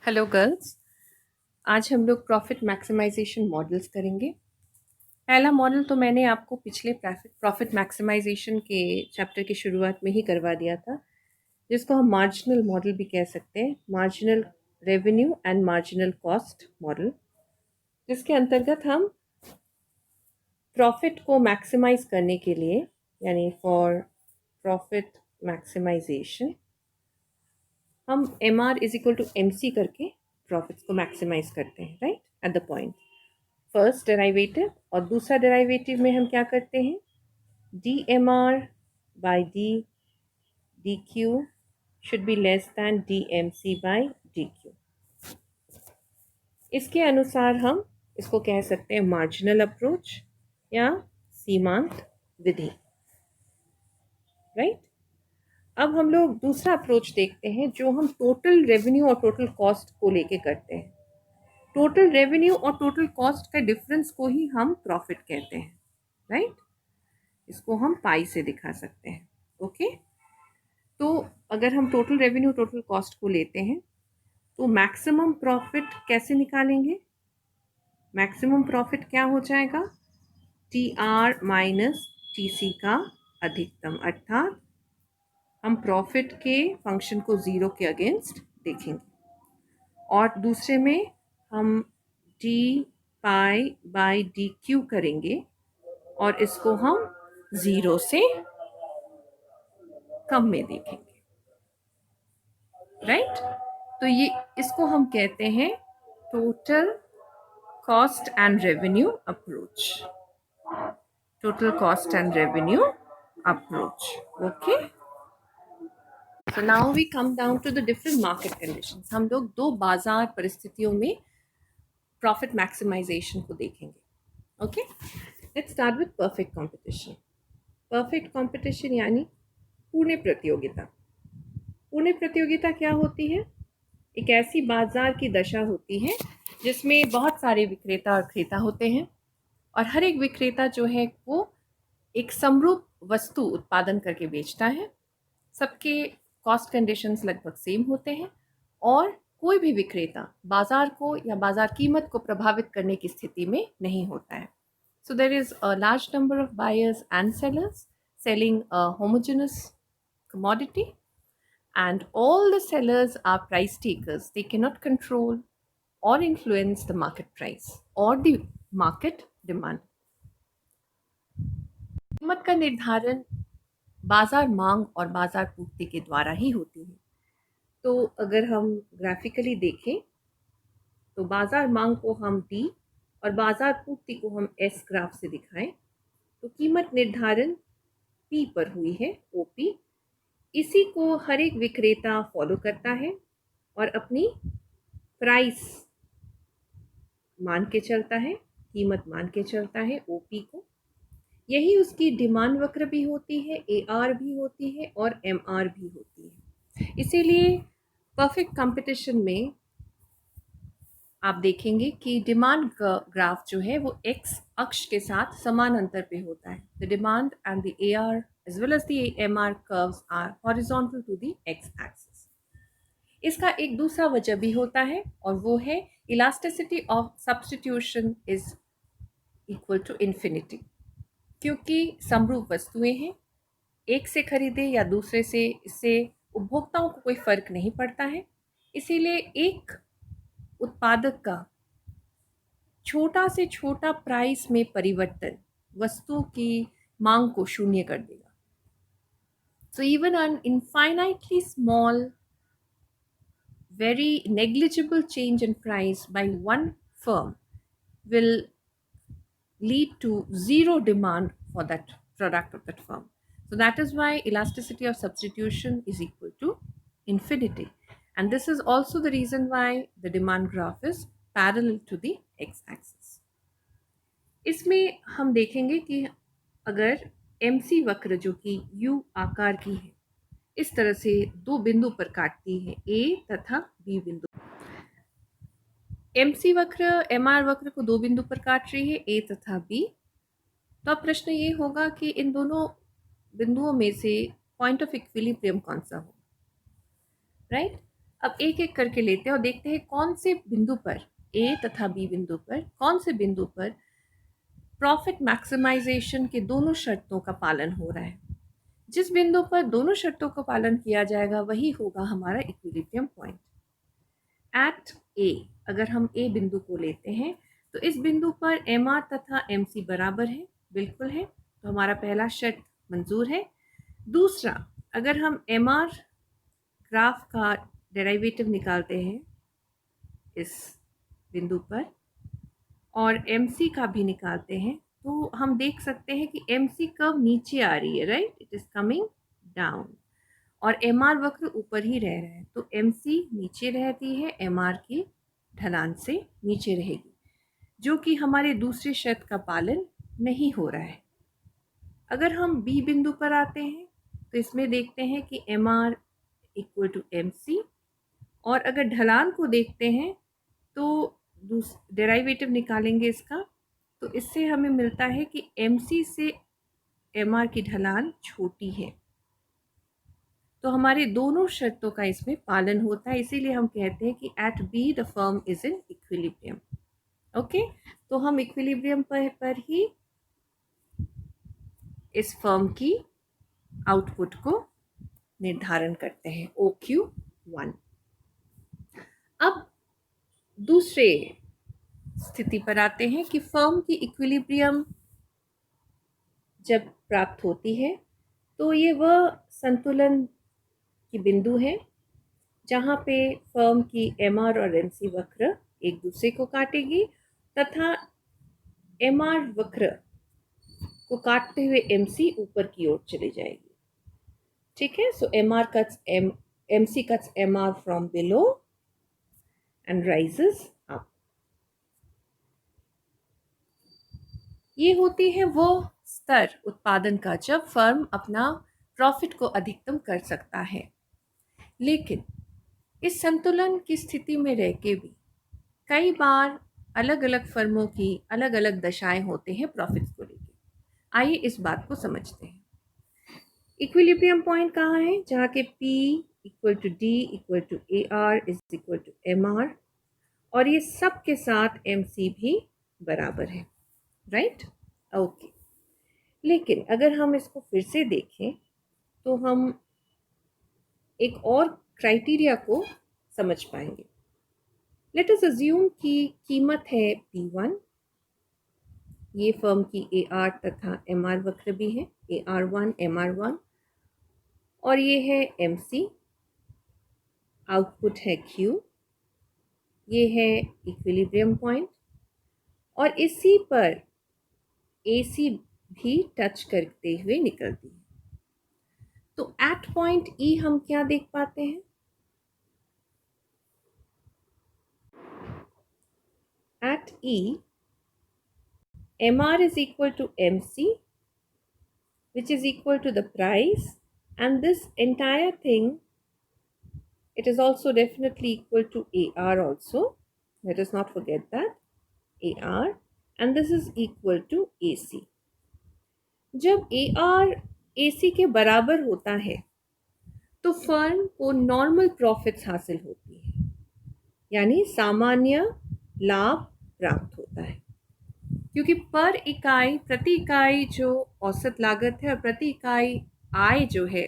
Hello girls. आज हम लोग प्रॉफिट मैक्सिमाइजेशन मॉडल्स करेंगे। पहला मॉडल तो मैंने आपको पिछले प्रॉफिट मैक्सिमाइजेशन के चैप्टर की शुरुआत में ही करवा दिया था, जिसको हम मार्जिनल मॉडल भी कह सकते हैं, marginal revenue and marginal cost model, जिसके अंतर्गत हम प्रॉफिट को मैक्सिमाइज करने के लिए, यानी फॉर प्रॉफिट मैक्सिमाइजेशन, हम M R is equal to M C करके प्रॉफिट्स को मैक्सिमाइज करते हैं, right, at the point first derivative. और दूसरा डेराइवेटिव में हम क्या करते हैं, D M R by D Q should be less than D M C by D Q. इसके अनुसार हम इसको कह सकते हैं मार्जिनल अप्रोच या सीमांत विधि, राइट। अब हम लोग दूसरा अप्रोच देखते हैं, जो हम टोटल रेवेन्यू और टोटल कॉस्ट को लेके करते हैं। टोटल रेवेन्यू और टोटल कॉस्ट का डिफरेंस को ही हम प्रॉफिट कहते हैं, राइट। इसको हम पाई से दिखा सकते हैं, ओके। तो अगर हम टोटल रेवेन्यू टोटल कॉस्ट को लेते हैं तो मैक्सिमम प्रॉफिट कैसे निकालेंगे? मैक्सिमम प्रॉफिट क्या हो जाएगा? T R minus T C का अधिकतम, अर्थात हम प्रॉफिट के फंक्शन को ज़ीरो के अगेंस्ट देखेंगे। और दूसरे में हम D pi by D Q करेंगे और इसको हम ज़ीरो से कम में देखेंगे, राइट। तो ये इसको हम कहते हैं total cost and revenue approach, total cost and revenue approach, okay. So now we come down to the different market conditions. हम लोग दो बाजार परिस्थितियों में प्रॉफिट मैक्सिमाइजेशन को देखेंगे, okay. Let's start with perfect competition. Perfect competition यानी पूर्ण प्रतियोगिता। पूर्ण प्रतियोगिता क्या होती है? एक ऐसी बाजार की दशा होती है जिसमें बहुत सारे विक्रेता और क्रेता होते हैं और हर एक विक्रेता जो है वो एक समरूप वस्तु उत्पादन करके बेचता है। सबके कॉस्ट कंडीशंस लगभग सेम होते हैं और कोई भी विक्रेता बाजार को या बाजार कीमत को प्रभावित करने की स्थिति में नहीं होता है। So there is a large number of buyers and sellers selling a homogenous commodity, and all the sellers are price takers. They cannot control or influence the market price or the market demand. कीमत का निर्धारण बाजार मांग और बाजार पूर्ति के द्वारा ही होती है। तो अगर हम ग्राफिकली देखें तो बाजार मांग को हम डी और बाजार पूर्ति को हम एस ग्राफ से दिखाएं तो कीमत निर्धारण पी पर हुई है, ओपी। इसी को हर एक विक्रेता फॉलो करता है और अपनी प्राइस मान के चलता है, कीमत मान के चलता है ओपी को। यही उसकी डिमांड वक्र भी होती है, एआर भी होती है और एमआर भी होती है। इसीलिए परफेक्ट कंपटीशन में आप देखेंगे कि डिमांड ग्राफ जो है वो एक्स अक्ष के साथ समान अंतर पे होता है। The demand and the AR as well as the MR curves are horizontal to the X axis. इसका एक दूसरा वजह भी होता है और वो है elasticity of substitution is equal to infinity. क्योंकि समरूप वस्तुएं हैं, एक से खरीदे या दूसरे से, इससे उपभोक्ताओं को कोई फर्क नहीं पड़ता है। इसीलिए एक उत्पादक का छोटा से छोटा प्राइस में परिवर्तन वस्तु की मांग को शून्य कर देगा। So even an infinitely small very negligible change in price by one firm will lead to zero demand for that product of that firm. So that is why elasticity of substitution is equal to infinity. And this is also the reason why the demand graph is parallel to the x-axis. इसमें हम देखेंगे कि अगर MC वक्र जो कि U आकार की है, इस तरह से दो बिंदु पर काटती है, A तथा B बिंदु। MC वक्र MR वक्र को दो बिंदु पर काट रही है, A तथा B। तो अब प्रश्न ये होगा कि इन दोनों बिंदुओं में से पॉइंट ऑफ इक्विलिब्रियम कौन सा हो, राइट। अब एक एक करके लेते हैं और देखते हैं कौन से बिंदु पर, ए तथा बी बिंदु पर, कौन से बिंदु पर प्रॉफिट मैक्सिमाइजेशन के दोनों शर्तों का पालन हो रहा है। जिस बिंदु पर दोनों शर्तों का पालन किया जाएगा वही होगा हमारा इक्विलिब्रियम पॉइंट। एट ए, अगर हम ए बिंदु को लेते हैं तो इस बिंदु पर एम आर तथा एम सी बराबर है, बिल्कुल है, तो हमारा पहला शर्त मंजूर है। दूसरा, अगर हम एम आर ग्राफ का डेरिवेटिव निकालते हैं इस बिंदु पर और एम सी का भी निकालते हैं तो हम देख सकते हैं कि एम सी कर्व नीचे आ रही है, right, it is coming down, और एम आर वक्र ऊपर ही रह रहा है, तो एम सी नीचे रहती है, एम आर की ढलान से नीचे रहेगी, जो कि हमारे दूसरे शर्त का पालन नहीं हो रहा है। अगर हम बी बिंदु पर आते हैं तो इसमें देखते हैं कि M R equal to M C, और अगर ढलान को देखते हैं तो डेरिवेटिव निकालेंगे इसका, तो इससे हमें मिलता है कि एम सी से एम आर की ढलान छोटी है, तो हमारे दोनों शर्तों का इसमें पालन होता है, इसीलिए हम कहते हैं कि at B the firm is in equilibrium. Okay, तो हम इक्विलिब्रियम पर ही इस फर्म की आउटपुट को निर्धारण करते हैं, OQ1। अब दूसरे स्थिति पर आते हैं कि फर्म की इक्विलिब्रियम जब प्राप्त होती है तो ये वह संतुलन की बिंदु है जहाँ पे फर्म की एम आर और एम सी वक्र एक दूसरे को काटेगी तथा एम आर वक्र को काटते हुए एम सी ऊपर की ओर चली जाएगी। ठीक है, so M C cuts M R from below and rises up. ये होती है वो स्तर उत्पादन का जब फर्म अपना प्रॉफिट को अधिकतम कर सकता है। लेकिन इस संतुलन की स्थिति में रह के भी कई बार अलग अलग फर्मों की अलग अलग दशाएं होते हैं प्रॉफिट्स को लेकर। आइए इस बात को समझते हैं। इक्विलिब्रियम पॉइंट कहाँ है? जहाँ के P equal to D equal to AR is equal to MR, और ये सब के साथ MC भी बराबर है, राइट? ओके, लेकिन अगर हम इसको फिर से देखें तो हम एक और क्राइटेरिया को समझ पाएंगे। लेट अस अज्यूम कि कीमत है P1, ये फर्म की AR तथा MR वक्र भी है, AR1 MR1, और ये है MC, आउटपुट है Q, ये है इक्विलिब्रियम पॉइंट, और इसी पर AC भी टच करते हुए निकलती है। तो एट पॉइंट E हम क्या देख पाते हैं? At E MR is equal to MC, which is equal to the price, and this entire thing, it is also definitely equal to AR also. Let us not forget that, AR, and this is equal to AC. जब AR AC के बराबर होता है तो firm को normal profits हासिल होती है, यानी सामान्य लाभ प्राप्त होता है, क्योंकि पर इकाई, प्रति इकाई जो औसत लागत है और प्रति इकाई आय जो है,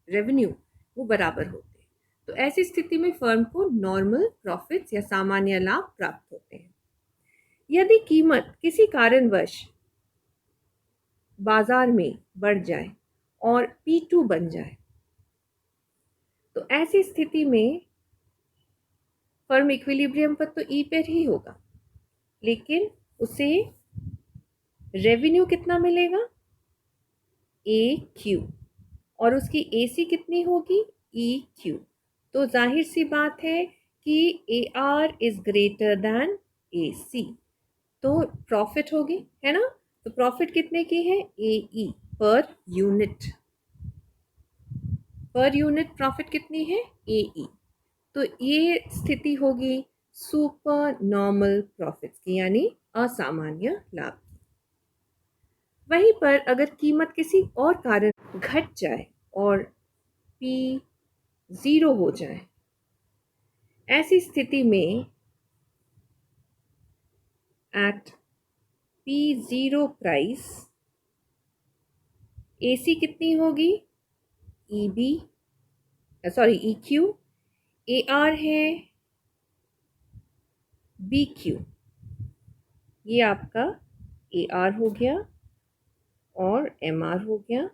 रेवेन्यू, वो बराबर होते हैं। तो ऐसी स्थिति में फर्म को नॉर्मल प्रॉफिट्स या सामान्य लाभ प्राप्त होते हैं। यदि कीमत किसी कारणवश बाजार में बढ़ जाए और P2 बन जाए तो ऐसी स्थिति में फर्म इक्विलिब्रियम पर तो E पर ही होगा, लेकिन उसे रेवेन्यू कितना मिलेगा? AQ, और उसकी AC कितनी होगी? EQ। तो जाहिर सी बात है कि AR is greater than AC, तो प्रॉफिट होगी, है ना? तो प्रॉफिट कितने की है? AE, per unit, per unit profit कितनी है? AE। तो ये स्थिति होगी सुपर नॉर्मल प्रॉफिट्स की, यानी असामान्य लाभ की। वहीं पर अगर कीमत किसी और कारण घट जाए और P 0 हो जाए ऐसी स्थिति में एट P0 प्राइस AC कितनी होगी? EB, सॉरी EQ, AR है BQ, ये आपका AR हो गया और MR हो गया।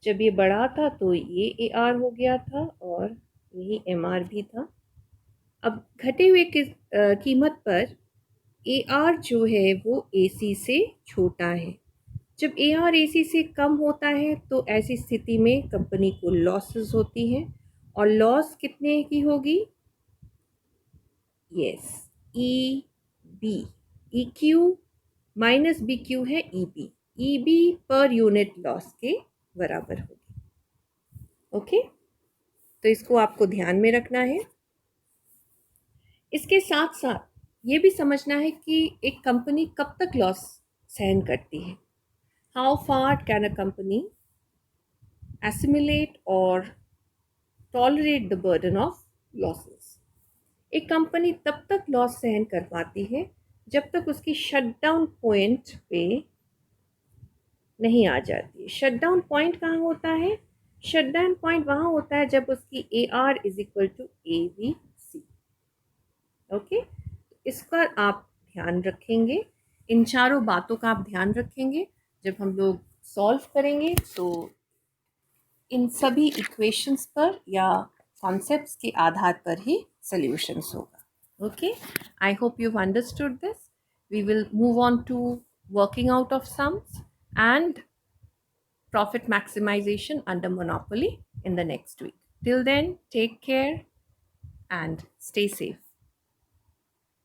जब ये बढ़ा था तो ये AR हो गया था और यही MR भी था। अब घटे हुए कीमत पर AR जो है वो AC से छोटा है। जब AR AC से कम होता है तो ऐसी स्थिति में कंपनी को लॉसेस होती हैं और लॉस कितने की होगी? Yes, EB, EQ minus BQ है EB, EB per unit loss के बराबर होगी। ओके, तो इसको आपको ध्यान में रखना है। इसके साथ साथ ये भी समझना है कि एक कंपनी कब तक लॉस सहन करती है। How far can a company assimilate or tolerate the burden of losses? एक कंपनी तब तक लॉस सहन कर पाती है जब तक उसकी शटडाउन पॉइंट पे नहीं आ जाती है। शटडाउन पॉइंट कहाँ होता है? शटडाउन पॉइंट वहाँ होता है जब उसकी AR is equal to ABC। Okay, इसका आप ध्यान रखेंगे, इन चारों बातों का आप ध्यान रखेंगे जब हम लोग सॉल्व करेंगे। तो इन सभी इक्वेशंस पर या कॉन्सेप्ट्स के आधार पर ही सॉल्यूशंस होगा। Okay, I hope you understood this. We will move on to working out of sums and profit maximization under monopoly in the next week. Till then, take care and stay safe.